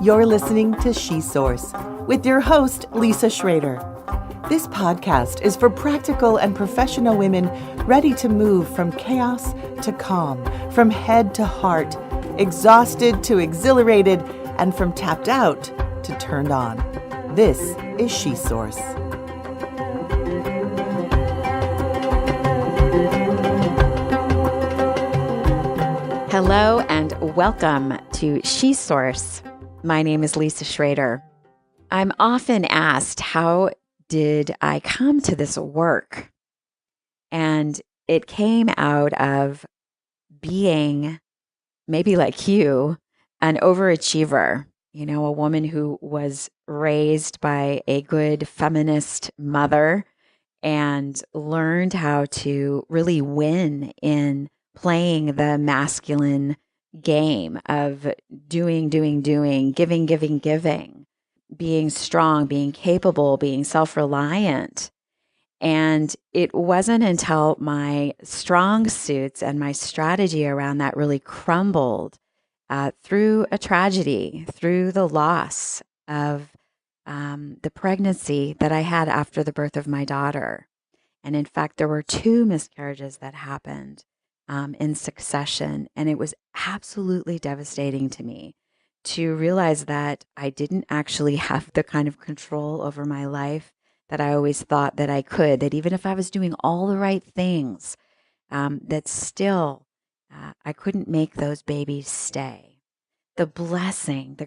You're listening to She Source with your host, Lisa Schrader. This podcast is for practical and professional women ready to move from chaos to calm, from head to heart, exhausted to exhilarated, and from tapped out to turned on. This is She Source. Hello and welcome to She Source. My name is Lisa Schrader. I'm often asked, how did I come to this work? And it came out of being, maybe like you, an overachiever, a woman who was raised by a good feminist mother and learned how to really win in playing the masculine game of doing, giving, being strong, being capable, being self-reliant. And it wasn't until my strong suits and my strategy around that really crumbled through a tragedy, through the loss of the pregnancy that I had after the birth of my daughter. And in fact, there were 2 miscarriages that happened in succession. And it was absolutely devastating to me to realize that I didn't actually have the kind of control over my life that I always thought that I could, that even if I was doing all the right things, that still I couldn't make those babies stay. The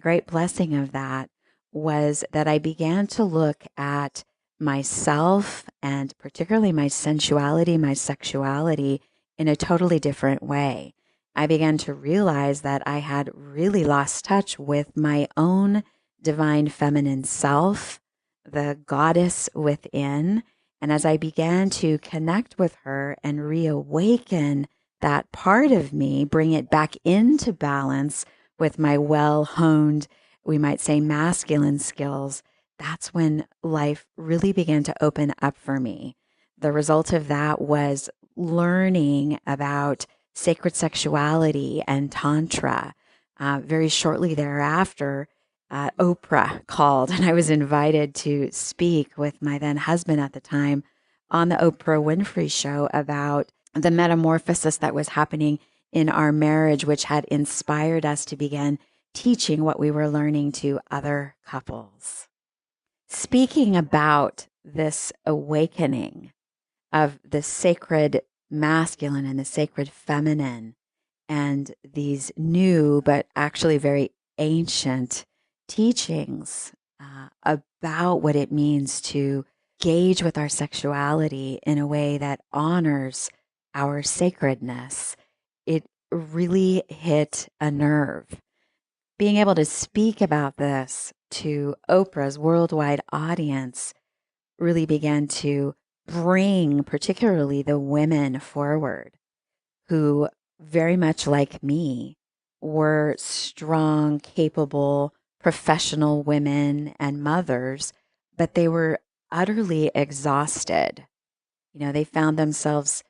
great blessing of that was that I began to look at myself and particularly my sensuality, my sexuality in a totally different way. I began to realize that I had really lost touch with my own divine feminine self, the goddess within. And as I began to connect with her and reawaken that part of me, bring it back into balance with my well-honed, we might say masculine skills, that's when life really began to open up for me. The result of that was learning about sacred sexuality and Tantra. Very shortly thereafter, Oprah called, and I was invited to speak with my then husband at the time on the Oprah Winfrey Show about the metamorphosis that was happening in our marriage, which had inspired us to begin teaching what we were learning to other couples. Speaking about this awakening of the sacred masculine and the sacred feminine and these new but actually very ancient teachings about what it means to engage with our sexuality in a way that honors our sacredness, it really hit a nerve. Being able to speak about this to Oprah's worldwide audience really began to bring particularly the women forward who, very much like me, were strong, capable, professional women and mothers, but they were utterly exhausted. They found themselves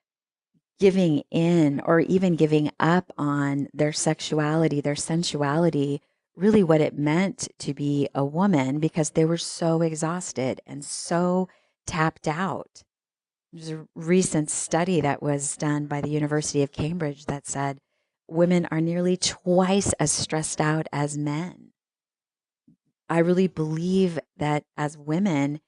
giving in or even giving up on their sexuality, their sensuality, really what it meant to be a woman, because they were so exhausted and so tapped out. There's a recent study that was done by the University of Cambridge that said women are nearly twice as stressed out as men. I really believe that as women,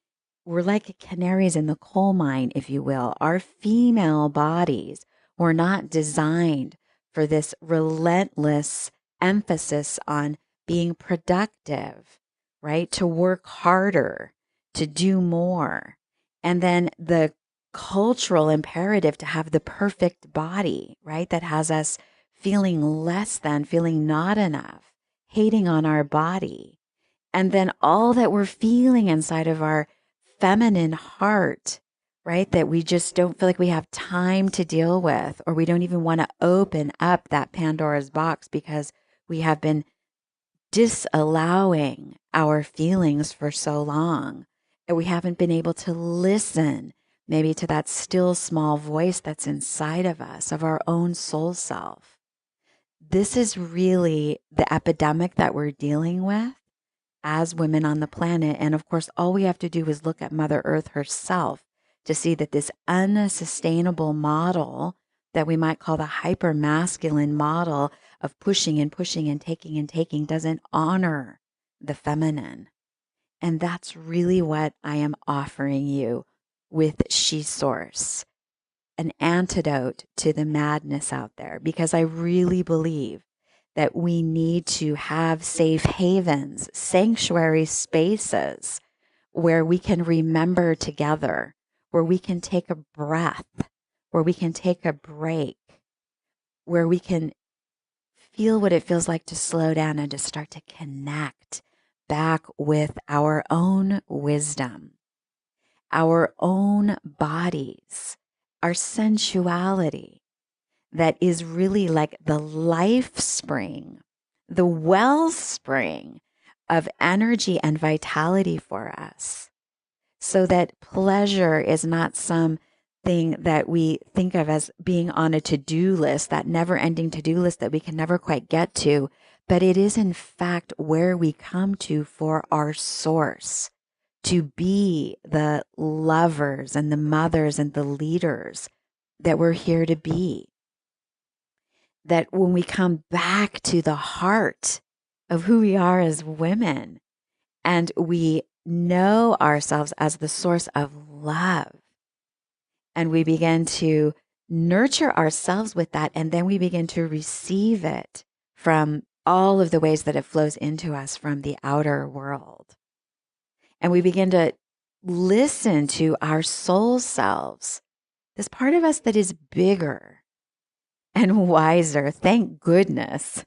we're like canaries in the coal mine, if you will. Our female bodies were not designed for this relentless emphasis on being productive, right? To work harder, to do more. And then the cultural imperative to have the perfect body, right? That has us feeling less than, feeling not enough, hating on our body. And then all that we're feeling inside of our feminine heart, right? That we just don't feel like we have time to deal with, or we don't even want to open up that Pandora's box because we have been disallowing our feelings for so long. And we haven't been able to listen maybe to that still small voice that's inside of us, of our own soul self. This is really the epidemic that we're dealing with as women on the planet. And of course, all we have to do is look at Mother Earth herself to see that this unsustainable model that we might call the hyper masculine model of pushing and pushing and taking doesn't honor the feminine. And that's really what I am offering you with She Source, an antidote to the madness out there, because I really believe that we need to have safe havens, sanctuary spaces where we can remember together, where we can take a breath, where we can take a break, where we can feel what it feels like to slow down and to start to connect back with our own wisdom, our own bodies, our sensuality that is really like the life spring, the wellspring of energy and vitality for us, so that pleasure is not something that we think of as being on a to-do list, that never-ending to-do list that we can never quite get to, but it is in fact where we come to for our source, to be the lovers and the mothers and the leaders that we're here to be. That when we come back to the heart of who we are as women, and we know ourselves as the source of love, and we begin to nurture ourselves with that, and then we begin to receive it from all of the ways that it flows into us from the outer world. And we begin to listen to our soul selves, this part of us that is bigger and wiser, thank goodness,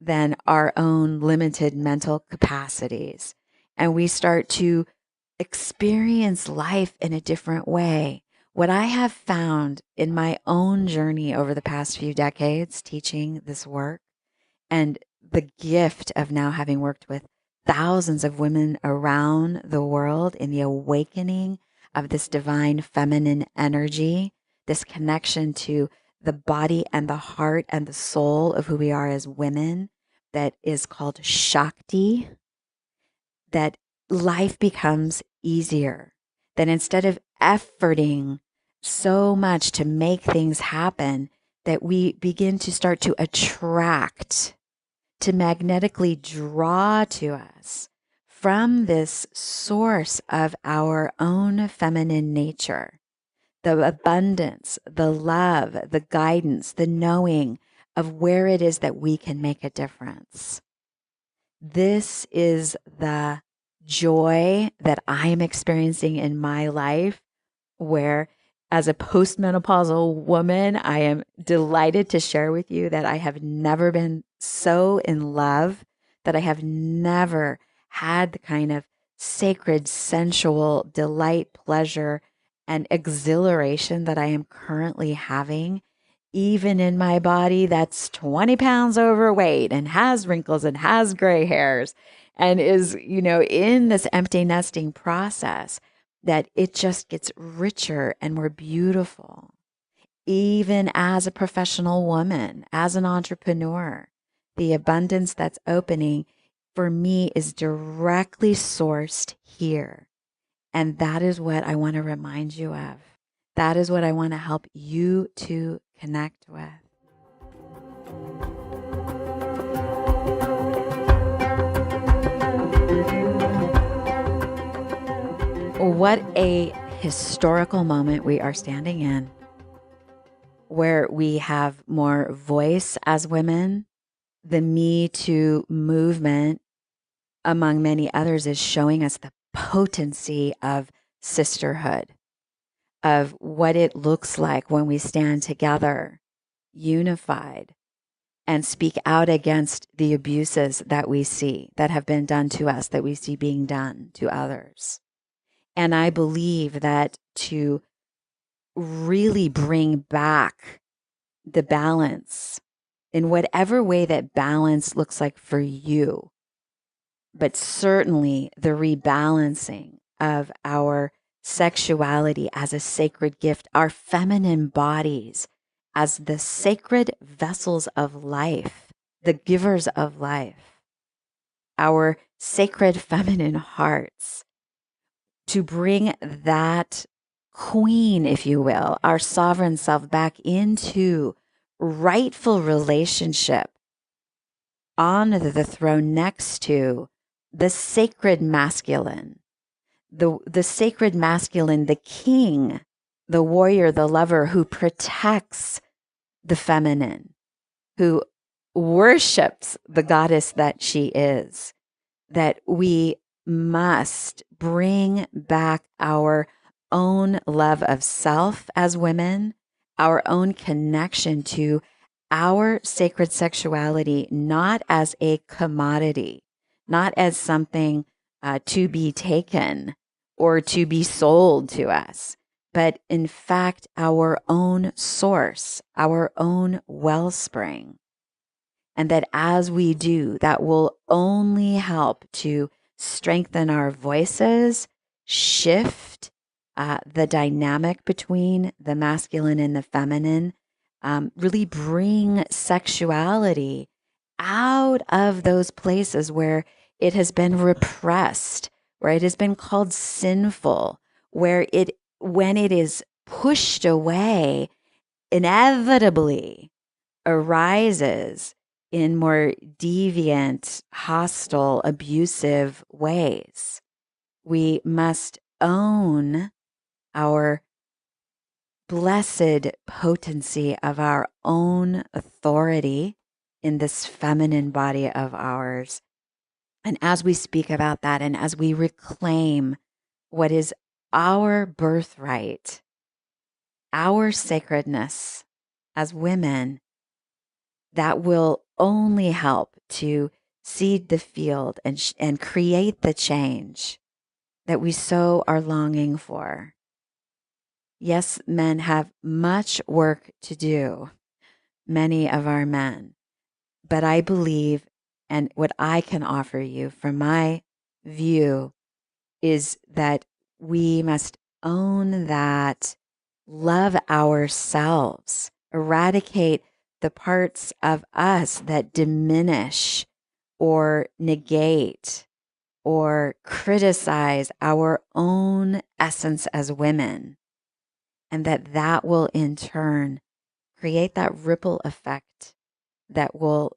than our own limited mental capacities. And we start to experience life in a different way. What I have found in my own journey over the past few decades teaching this work, and the gift of now having worked with thousands of women around the world in the awakening of this divine feminine energy, this connection to the body and the heart and the soul of who we are as women, that is called Shakti, that life becomes easier. That instead of efforting so much to make things happen, that we begin to start to attract, to magnetically draw to us from this source of our own feminine nature, the abundance, the love, the guidance, the knowing of where it is that we can make a difference. This is the joy that I am experiencing in my life, where as a postmenopausal woman, I am delighted to share with you that I have never been so in love, that I have never had the kind of sacred, sensual delight, pleasure, and exhilaration that I am currently having, even in my body that's 20 pounds overweight and has wrinkles and has gray hairs and is, in this empty nesting process, that it just gets richer and more beautiful. Even as a professional woman, as an entrepreneur, the abundance that's opening for me is directly sourced here. And that is what I want to remind you of. That is what I want to help you to connect with. What a historical moment we are standing in, where we have more voice as women. The Me Too movement, among many others, is showing us the potency of sisterhood, of what it looks like when we stand together, unified, and speak out against the abuses that we see, that have been done to us, that we see being done to others. And I believe that to really bring back the balance in whatever way that balance looks like for you, but certainly the rebalancing of our sexuality as a sacred gift, our feminine bodies as the sacred vessels of life, the givers of life, our sacred feminine hearts, to bring that queen, if you will, our sovereign self back into rightful relationship on the throne next to the sacred masculine, the sacred masculine, the king, the warrior, the lover who protects the feminine, who worships the goddess that she is, that we must bring back our own love of self as women, our own connection to our sacred sexuality, not as a commodity, not as something to be taken or to be sold to us, but in fact, our own source, our own wellspring. And that as we do, that will only help to strengthen our voices, shift the dynamic between the masculine and the feminine, really bring sexuality out of those places where it has been repressed, where it has been called sinful, where when it is pushed away, inevitably arises in more deviant, hostile, abusive ways. We must own our blessed potency of our own authority in this feminine body of ours. And as we speak about that, and as we reclaim what is our birthright, our sacredness as women, that will only help to seed the field and create the change that we so are longing for. Yes, men have much work to do, many of our men, but I believe, and what I can offer you from my view, is that we must own that, love ourselves, eradicate the parts of us that diminish or negate or criticize our own essence as women. And that will in turn create that ripple effect that will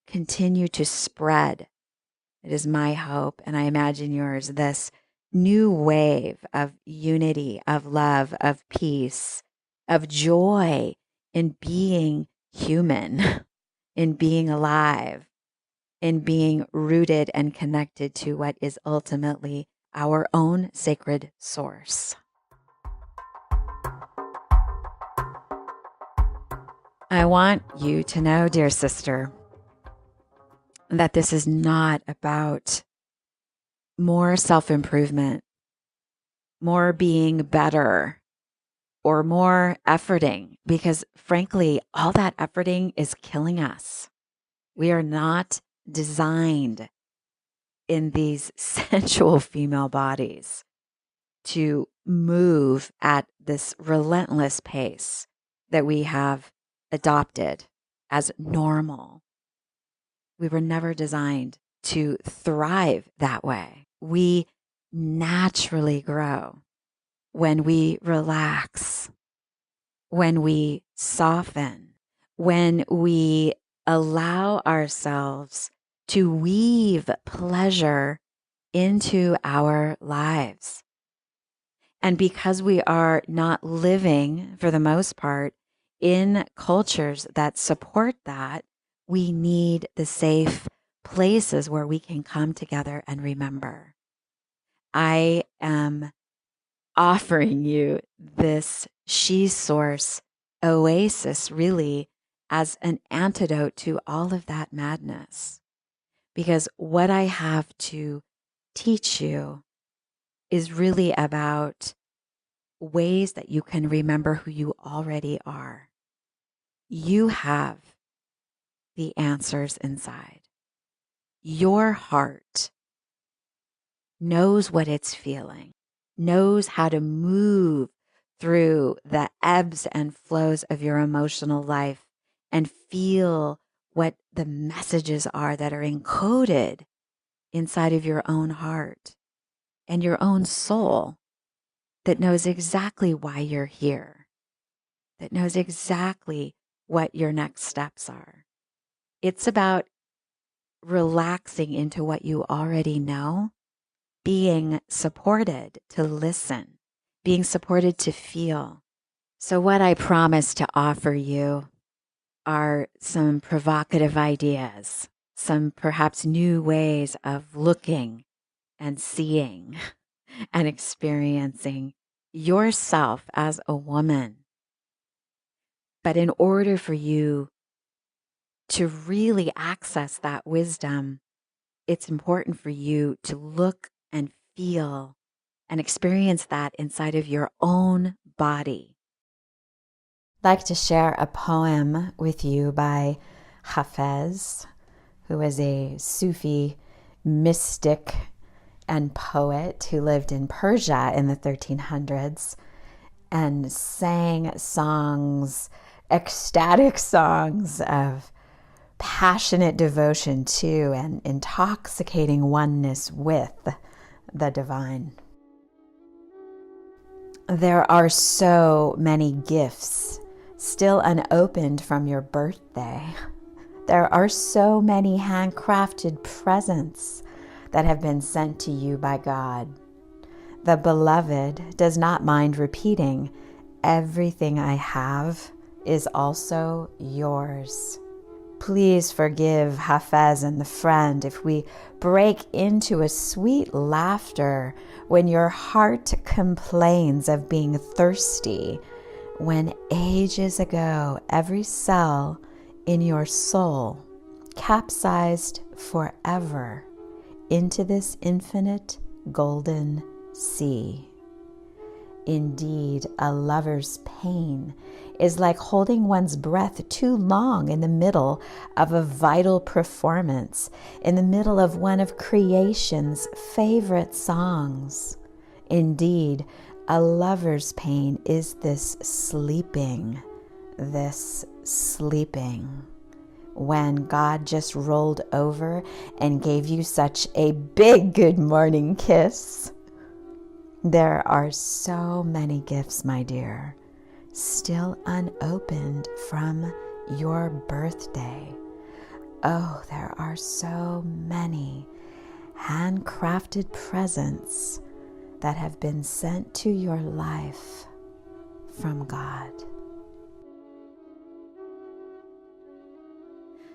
continue to spread. It is my hope, and I imagine yours, this new wave of unity, of love, of peace, of joy in being human, in being alive, in being rooted and connected to what is ultimately our own sacred source. I want you to know, dear sister, that this is not about more self-improvement, more being better, or more efforting, because frankly, all that efforting is killing us. We are not designed in these sensual female bodies to move at this relentless pace that we have adopted as normal. We were never designed to thrive that way. We naturally grow when we relax, when we soften, when we allow ourselves to weave pleasure into our lives. And because we are not living, for the most part, in cultures that support that, we need the safe places where we can come together and remember. I am offering you this She Source oasis, really, as an antidote to all of that madness. Because what I have to teach you is really about ways that you can remember who you already are. You have the answers inside. Your heart knows what it's feeling. knows how to move through the ebbs and flows of your emotional life and feel what the messages are that are encoded inside of your own heart and your own soul, that knows exactly why you're here, that knows exactly what your next steps are. It's about relaxing into what you already know, being supported to listen, being supported to feel. So, what I promise to offer you are some provocative ideas, some perhaps new ways of looking and seeing and experiencing yourself as a woman. But in order for you to really access that wisdom, it's important for you to look and feel and experience that inside of your own body. I'd like to share a poem with you by Hafez, who is a Sufi mystic and poet who lived in Persia in the 1300s and sang songs, ecstatic songs of passionate devotion to and intoxicating oneness with the divine. There are so many gifts still unopened from your birthday. There are so many handcrafted presents that have been sent to you by God. The beloved does not mind repeating, everything I have is also yours. Please forgive Hafez and the friend if we break into a sweet laughter when your heart complains of being thirsty, when ages ago every cell in your soul capsized forever into this infinite golden sea. Indeed, a lover's pain is like holding one's breath too long in the middle of a vital performance, in the middle of one of creation's favorite songs. Indeed, a lover's pain is this sleeping. When God just rolled over and gave you such a big good morning kiss. There are so many gifts, my dear, still unopened from your birthday. Oh, there are so many handcrafted presents that have been sent to your life from God.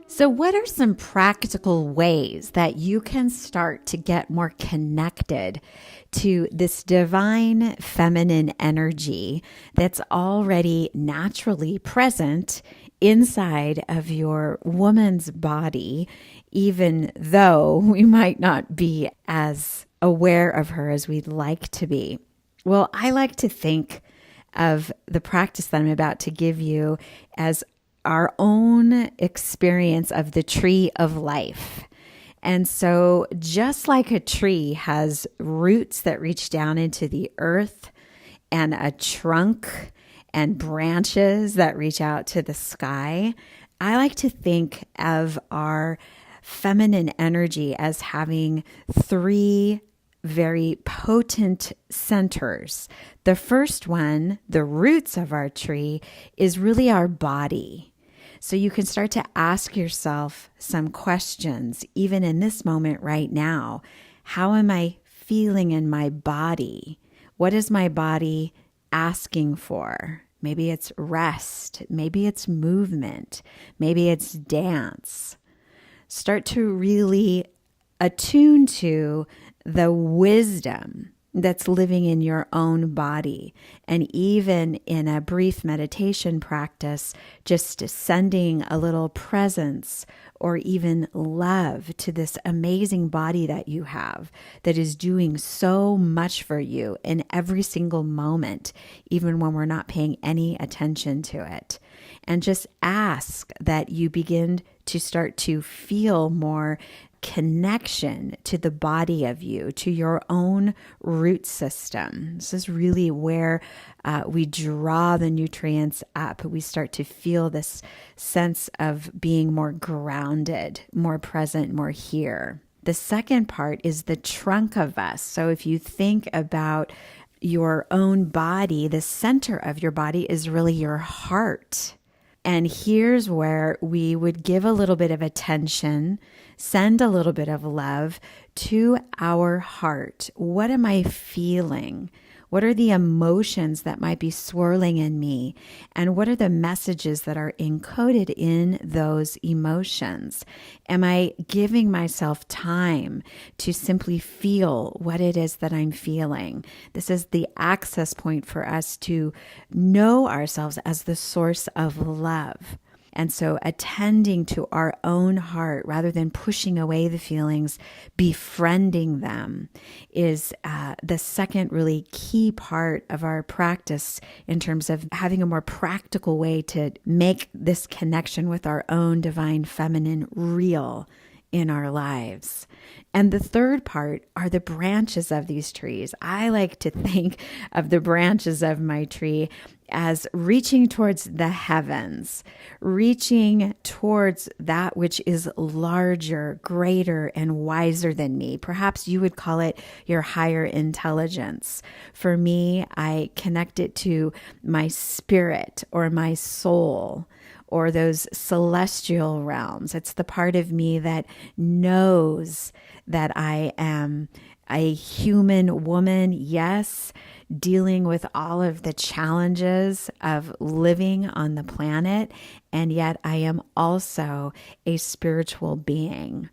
So, what are some practical ways that you can start to get more connected to this divine feminine energy that's already naturally present inside of your woman's body, even though we might not be as aware of her as we'd like to be? Well, I like to think of the practice that I'm about to give you as our own experience of the tree of life. And so just like a tree has roots that reach down into the earth and a trunk and branches that reach out to the sky, I like to think of our feminine energy as having three very potent centers. The first one, the roots of our tree, is really our body. So you can start to ask yourself some questions, even in this moment right now. How am I feeling in my body? What is my body asking for? Maybe it's rest. Maybe it's movement. Maybe it's dance. Start to really attune to the wisdom that's living in your own body. And even in a brief meditation practice, just sending a little presence or even love to this amazing body that you have that is doing so much for you in every single moment, even when we're not paying any attention to it. And just ask that you begin to start to feel more connection to the body of you, to your own root system. This is really where we draw the nutrients up. We start to feel this sense of being more grounded, more present, more here. The second part is the trunk of us. So if you think about your own body, the center of your body is really your heart. And here's where we would give a little bit of attention, send a little bit of love to our heart. What am I feeling? What are the emotions that might be swirling in me? And what are the messages that are encoded in those emotions? Am I giving myself time to simply feel what it is that I'm feeling? This is the access point for us to know ourselves as the source of love. And so attending to our own heart rather than pushing away the feelings, befriending them is the second really key part of our practice in terms of having a more practical way to make this connection with our own divine feminine real in our lives. And the third part are the branches of these trees. I like to think of the branches of my tree as reaching towards the heavens, reaching towards that which is larger, greater, and wiser than me. Perhaps you would call it your higher intelligence. For me, I connect it to my spirit or my soul, or those celestial realms. It's the part of me that knows that I am a human woman, yes, dealing with all of the challenges of living on the planet, and yet I am also a spiritual being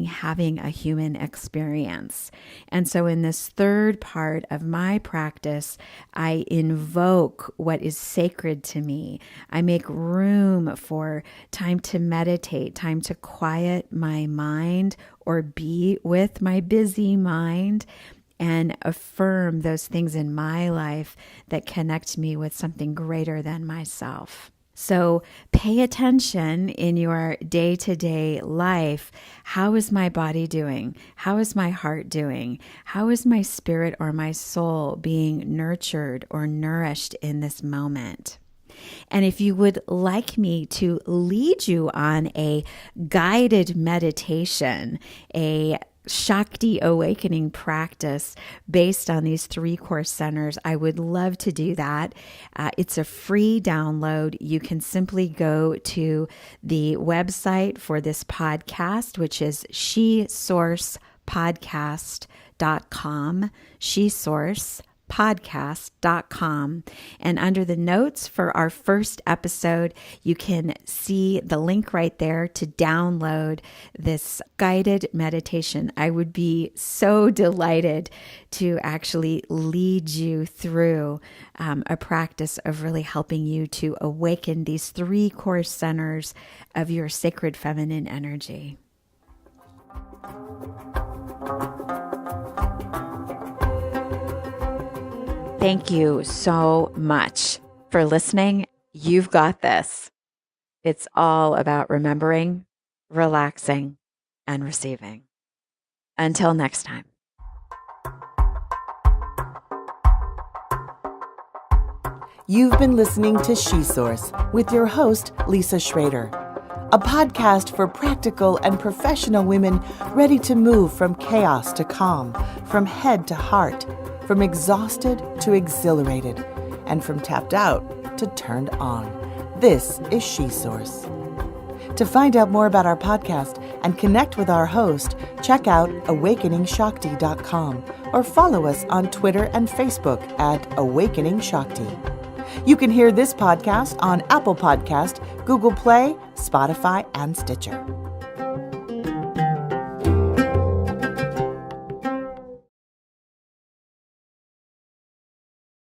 having a human experience. And so in this third part of my practice, I invoke what is sacred to me. I make room for time to meditate, time to quiet my mind or be with my busy mind, and affirm those things in my life that connect me with something greater than myself. So pay attention in your day-to-day life. How is my body doing? How is my heart doing? How is my spirit or my soul being nurtured or nourished in this moment? And if you would like me to lead you on a guided meditation, a Shakti awakening practice based on these 3 core centers, I would love to do that. It's a free download. You can simply go to the website for this podcast, which is shesourcepodcast.com, shesourcepodcast.com. And under the notes for our first episode, you can see the link right there to download this guided meditation. I would be so delighted to actually lead you through a practice of really helping you to awaken these 3 core centers of your sacred feminine energy. Thank you so much for listening. You've got this. It's all about remembering, relaxing, and receiving. Until next time. You've been listening to She Source with your host, Lisa Schrader, a podcast for practical and professional women ready to move from chaos to calm, from head to heart, from exhausted to exhilarated, and from tapped out to turned on. This is She Source. To find out more about our podcast and connect with our host, check out awakeningshakti.com or follow us on Twitter and Facebook at Awakening Shakti. You can hear this podcast on Apple Podcast, Google Play, Spotify, and Stitcher.